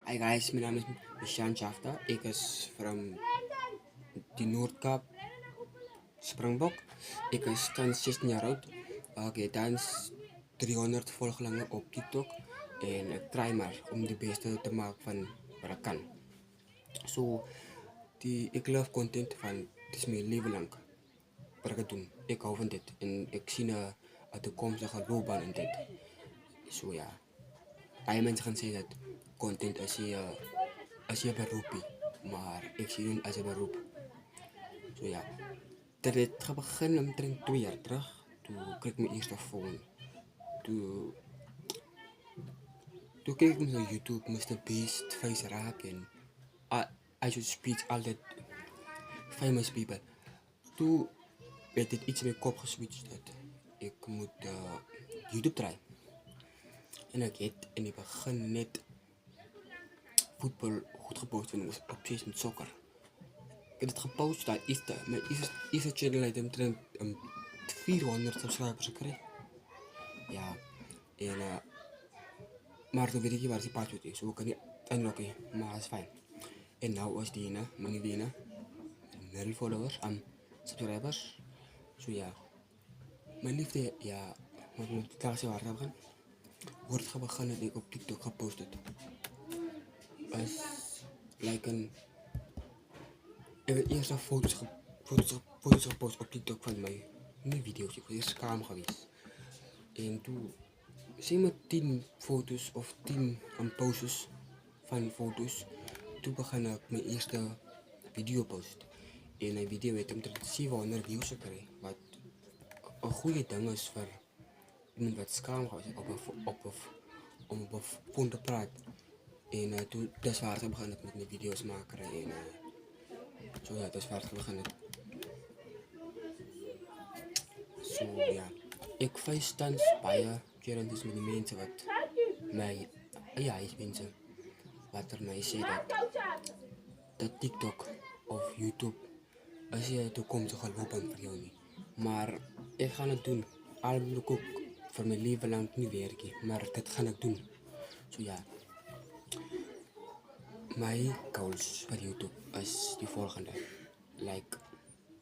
Hi guys, mijn naam is Mishan Shafta. Ik is from die Noordkaap, Springbok. Ik is thans 16 jaar oud. Ik thans 300 volgelingen op TikTok. En ik try maar om de beste te maken van wat ik kan. Ik love content van, het is mijn leven lang wat ik doe. Ik hou van dit en ik zie een toekomstige loopbaan in dit. Ja, bij mensen gaan zeggen dat content is je beroepie, maar ik zie het als een beroep. Ja, dat het gaat beginnen omtrent 2 jaar terug. Toen kreeg ik mijn eerste phone. Toen, toen keek ik naar YouTube, Mr. Beast, Face Rap en I Should Speak, al dat famous people. Toen werd dit iets in mijn kop geswitcht dat ik moet YouTube draaien. En ik heb in het begin net voetbal goed gepost en ik was obsessief met soccer. Ik heb het gepost, mijn eerste channel heeft omtrent 400 subscribers gekregen. Ja, en maar toen weet ik niet waar die password is, zo kan niet unlocken, maar dat is fijn. En nou is die mijn die 0 followers en subscribers. Ja, mijn liefde, ja, wat moet ik daar zo hard hebben? Wordt begonnen dat ik op TikTok gepost heb. Als, like ik heb eerst foto's gepost op TikTok van mij. Niet video's, ik was eerst scam geweest. En toen zie me 10 foto's of 10 posters van foto's. Toen begon ik mijn eerste video post. En een video heeft omtrent 700 views gekregen. Wat een goede ding is voor iemand wat scam geweest om op een phone te praten. En toen, dat is waar ik begon met mijn video's maken. En ja, dat is waar ik begon. Ja, ik face thans baie challenges met die mensen wat mij, ja, is mensen wat er mij zeggen dat TikTok of YouTube is je toekomstige loopbaan voor jou niet. Maar ik ga het doen. Al moet ik ook voor mijn leven lang niet werken, maar dat ga ik doen. Ja, mijn goals voor YouTube is die volgende. Like,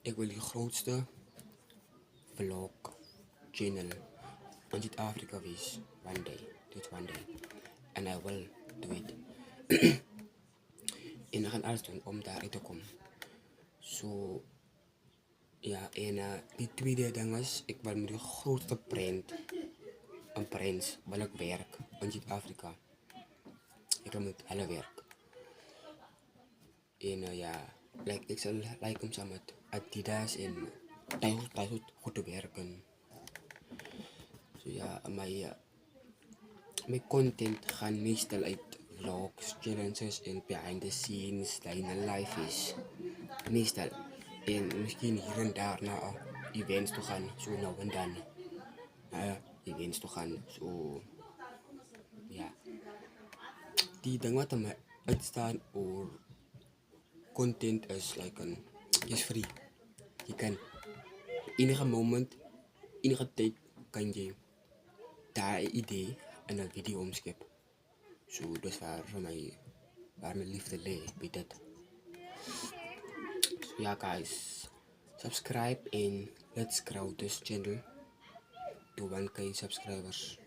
ik wil die grootste vlog channel in Zuid-Afrika wees. One day. And I will do it. En we gaan alles doen om daaruit te komen. Ja, en die tweede ding is, ik wil met de grootste prins wil ik werk in Zuid-Afrika. Ik wil met hele werk. En ja, ik zal hem samen met Adidas en thuis goed te werken. Ja, mijn content gaan meestal uit vlogs, challenges en behind the scenes, dat in life is. Meestal. En misschien hier en daar naar events te gaan, zo nou en dan. Events te gaan, zo. Ja. Die ding wat er mij uitstaan over content is is free. Je kan enige moment, enige tijd kan je daar een idee en een video omskip. Dus waar mijn liefde ligt bij dit. Ja guys, subscribe and let's grow this channel to 1K subscribers.